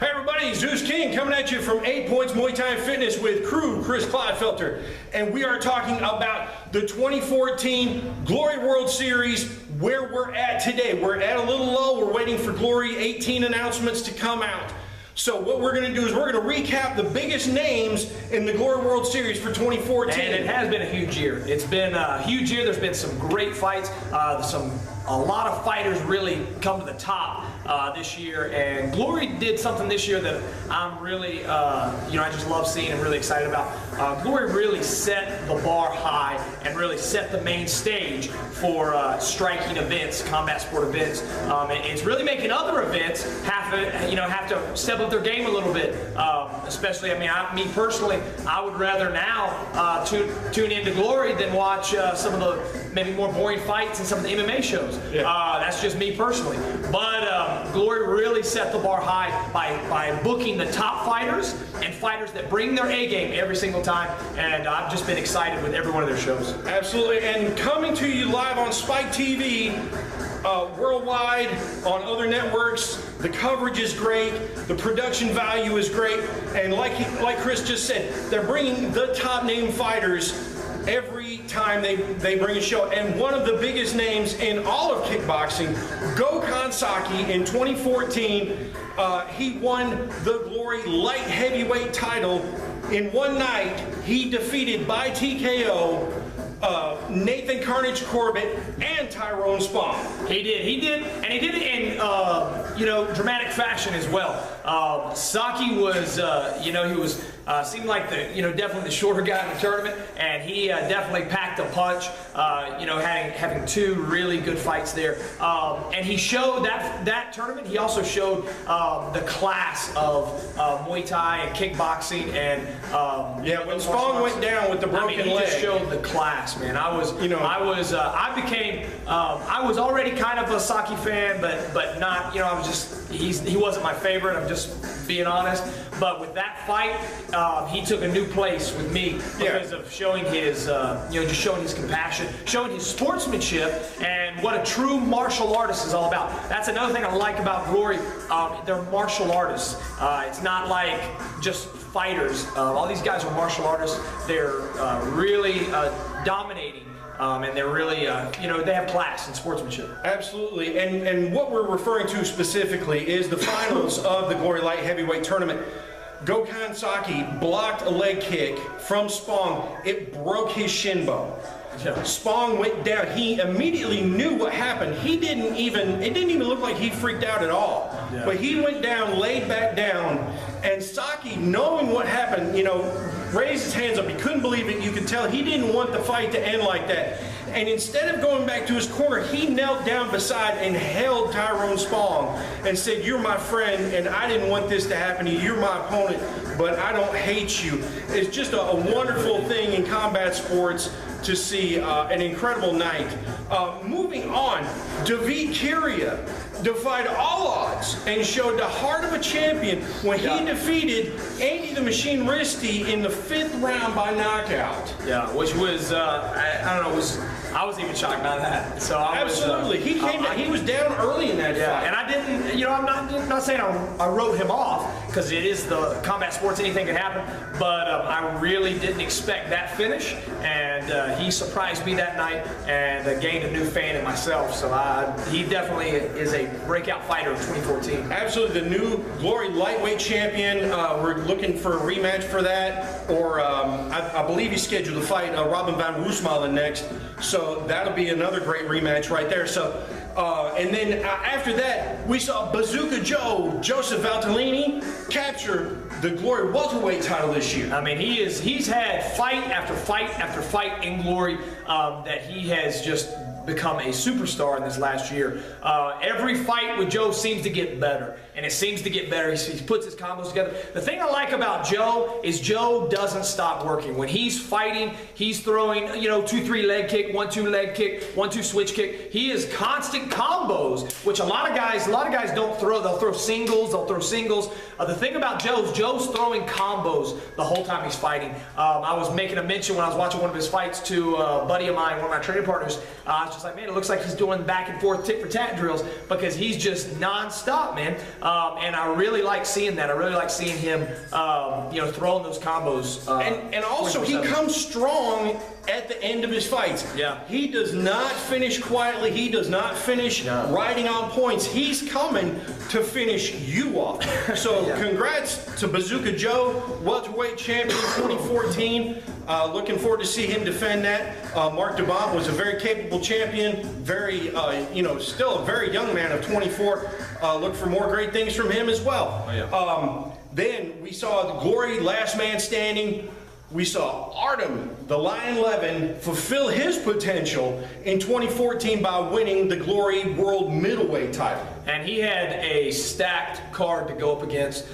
Hey everybody, Zeus King coming at you from 8 Points Muay Thai Fitness with crew Chris Clodfelter, and we are talking about the 2014 Glory World Series, where we're at today. We're at a little low. We're waiting for Glory 18 announcements to come out. So what we're going to do is we're going to recap the biggest names in the Glory World Series for 2014. And it has been a huge year. It's been a huge year. There's been some great fights. A lot of fighters really come to the top this year, and Glory did something this year that I'm really, I just love seeing and really excited about. Glory really set the bar high and really set the main stage for striking events, combat sport events. It's really making other events have to step up their game a little bit. Especially, me personally, I would rather now tune into Glory than watch some of the maybe more boring fights and some of the MMA shows. Yeah. That's just me personally. But Glory really set the bar high by booking the top fighters and fighters that bring their A game every single time. And I've just been excited with every one of their shows. Absolutely. And coming to you live on Spike TV, worldwide, on other networks, the coverage is great, the production value is great, and like Chris just said, they're bringing the top name fighters every time they bring a show. And one of the biggest names in all of kickboxing, Gokhan Saki, in 2014, he won the Glory light heavyweight title in one night. He defeated by TKO Nathan Carnage Corbett and Tyrone Spong. He did, and he did it in dramatic fashion as well. Saki was, he was seemed like definitely the shorter guy in the tournament, and he definitely packed a punch. Having two really good fights there, and he showed that tournament. He also showed the class of Muay Thai and kickboxing, and when Spong went down with the broken leg, he just showed the class, man. I was already kind of a Saki fan, but not, he wasn't my favorite. I'm just being honest. But with that fight, he took a new place with me because of showing his, just showing his compassion, showing his sportsmanship, and what a true martial artist is all about. That's another thing I like about Glory. They're martial artists. It's not like just fighters. All these guys are martial artists. They're really dominating. And they're really, they have class and sportsmanship. Absolutely, and what we're referring to specifically is the finals of the Glory Light Heavyweight Tournament. Gokhan Saki blocked a leg kick from Spong. It broke his shin bone. Yeah. Spong went down. He immediately knew what happened. It didn't even look like he freaked out at all. Yeah. But he went down, laid back down, and Saki, knowing what happened, raised his hands up. He couldn't believe it. You could tell he didn't want the fight to end like that. And instead of going back to his corner, he knelt down beside and held Tyrone Spong and said, "You're my friend, and I didn't want this to happen to you. You're my opponent, but I don't hate you." It's just a wonderful thing in combat sports to see an incredible night. Moving on, Davit Kiria defied all odds and showed the heart of a champion when he defeated Andy the Machine Risti in the 5th round by knockout. Yeah, which was, I was even shocked by that. So absolutely, he was down early in that fight. And I didn't, I'm not saying I wrote him off, because it is the combat sports, anything can happen, but I really didn't expect that finish, and he surprised me that night and gained a new fan in myself. So he definitely is a breakout fighter of 2014. Absolutely, the new Glory lightweight champion. We're looking for a rematch for that, or I believe he's scheduled to fight Robin van Roosmalen next. So that'll be another great rematch right there. So, and then after that, we saw Bazooka Joe Joseph Valtellini capture the Glory welterweight title this year. He's had fight after fight after fight in Glory that he has just become a superstar in this last year. Every fight with Joe seems to get better, and it seems to get better. He puts his combos together. The thing I like about Joe is Joe doesn't stop working. When he's fighting, he's throwing 2-3 leg kick, 1-2 leg kick, 1-2 switch kick. He is constant combos, which a lot of guys don't throw. They'll throw singles. The thing about Joe's throwing combos the whole time he's fighting. I was making a mention when I was watching one of his fights to a buddy of mine, one of my training partners. I was just like, man, it looks like he's doing back and forth tit for tat drills, because he's just non-stop, man. and I really like seeing that. I really like seeing him, you know, throwing those combos. And also, he comes strong at the end of his fights. Yeah. He does not finish quietly. He does not finish riding on points. He's coming to finish you off. So congrats to Bazooka Joe, welterweight champion 2014. Looking forward to see him defend that. Mark Davit was a very capable champion, very, you know, still a very young man of 24. Look for more great things from him as well. Then we saw the Glory Last Man Standing. We saw Artem The Lion Levin fulfill his potential in 2014 by winning the Glory World Middleweight title. And he had a stacked card to go up against,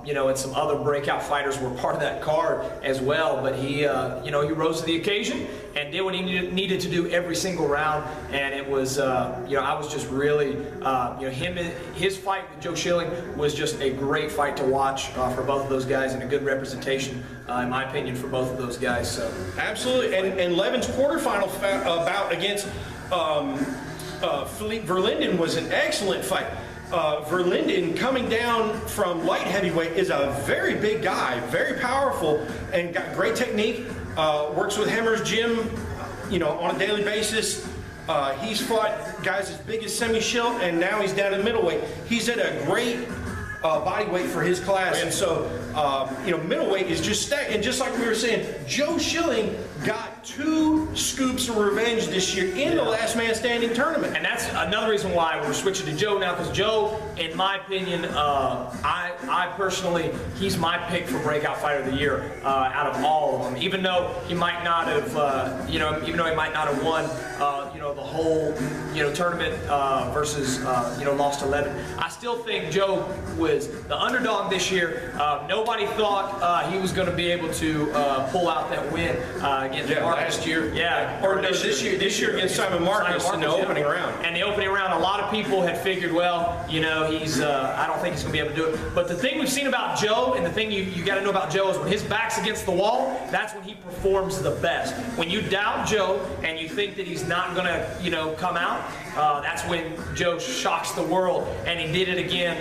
you know, and some other breakout fighters were part of that card as well. But he, you know, he rose to the occasion and did what he needed to do every single round. And it was, you know, I was just really, you know, his fight with Joe Schilling was just a great fight to watch for both of those guys, and a good representation, in my opinion, for both of those guys. So absolutely, and Levin's quarterfinal bout against Philippe Verlinden was an excellent fight. Verlinden, coming down from light heavyweight, is a very big guy, very powerful, and got great technique. Works with Hemmer's gym, you know, on a daily basis. He's fought guys as big as Semi Schilt, and now he's down in middleweight. He's at a great body weight for his class, and so you know, middleweight is just stacked. And just like we were saying, Joe Schilling got 2 scoops of revenge this year in the Last Man Standing tournament. And that's another reason why we're switching to Joe now, because Joe, in my opinion, I personally, he's my pick for Breakout Fighter of the Year out of all of them. Even though he might not have, you know, even though he might not have won, you know, the whole, you know, tournament versus, you know, lost to Levin, I still think Joe was the underdog this year. Nobody thought he was going to be able to pull out that win against Marcus. Last year. Or no, this year against Simon Marcus in the opening round. And the opening round, a lot of people had figured, well, you know, he's, I don't think he's going to be able to do it. But the thing we've seen about Joe, and the thing you got to know about Joe, is when his back's against the wall, that's when he performs the best. When you doubt Joe and you think that he's not going to, you know, come out, that's when Joe shocks the world. And he did it again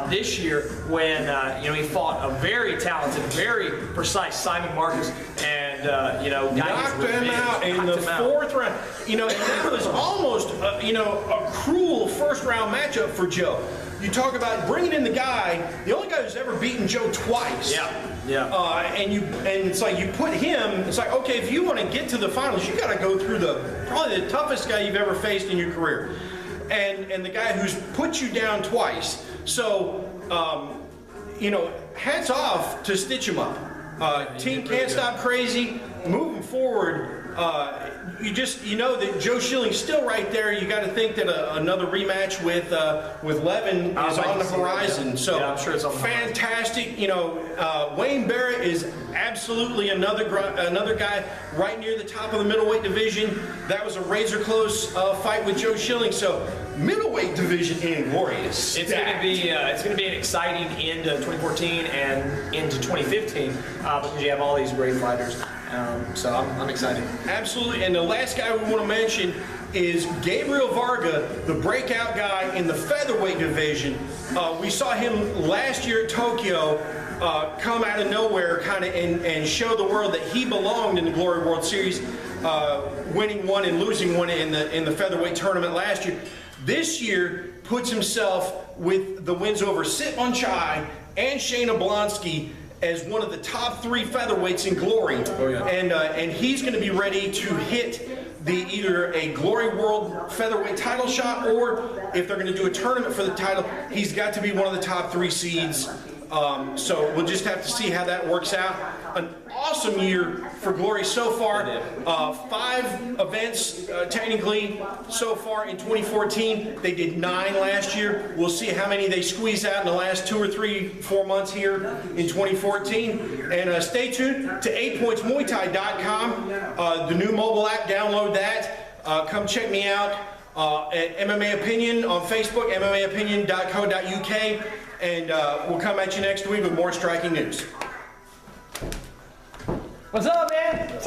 this year when, you know, he fought a very talented, very precise Simon Marcus, and, you know, knocked him out in the 4th round. You know, and that was almost, you know, a cruel first round matchup for Joe. You talk about bringing in the guy, the only guy who's ever beaten Joe twice. And it's like you put him. It's like, okay, if you want to get to the finals, you got to go through probably the toughest guy you've ever faced in your career, and the guy who's put you down twice. So, you know, hats off to Stitch him up. Team Can't Stop Crazy, moving forward. You know that Joe Schilling's still right there. You got to think that another rematch with Levin is on the horizon. So I'm sure it's on the fantastic. You know, Wayne Barrett is absolutely another guy right near the top of the middleweight division. That was a razor close fight with Joe Schilling. So middleweight division in glorious. It's going to be an exciting end to 2014 and into 2015 because you have all these great fighters. So I'm excited. Absolutely. And the last guy we want to mention is Gabriel Varga, the breakout guy in the featherweight division. We saw him last year at Tokyo come out of nowhere kind of and show the world that he belonged in the Glory World Series, winning one and losing one in the featherweight tournament last year. This year puts himself with the wins over Sitman Chai and Shayna Blonsky as one of the top 3 featherweights in Glory. And he's going to be ready to hit either a Glory World featherweight title shot, or if they're going to do a tournament for the title, he's got to be one of the top 3 seeds. So we'll just have to see how that works out. An awesome year for Glory so far. 5 events technically so far in 2014. They did 9 last year. We'll see how many they squeeze out in the last 2 or 3, 4 months here in 2014. And stay tuned to 8pointsmuaythai.com, the new mobile app. Download that. Come check me out at MMA Opinion on Facebook, MMAopinion.co.uk. And we'll come at you next week with more striking news. What's up, man?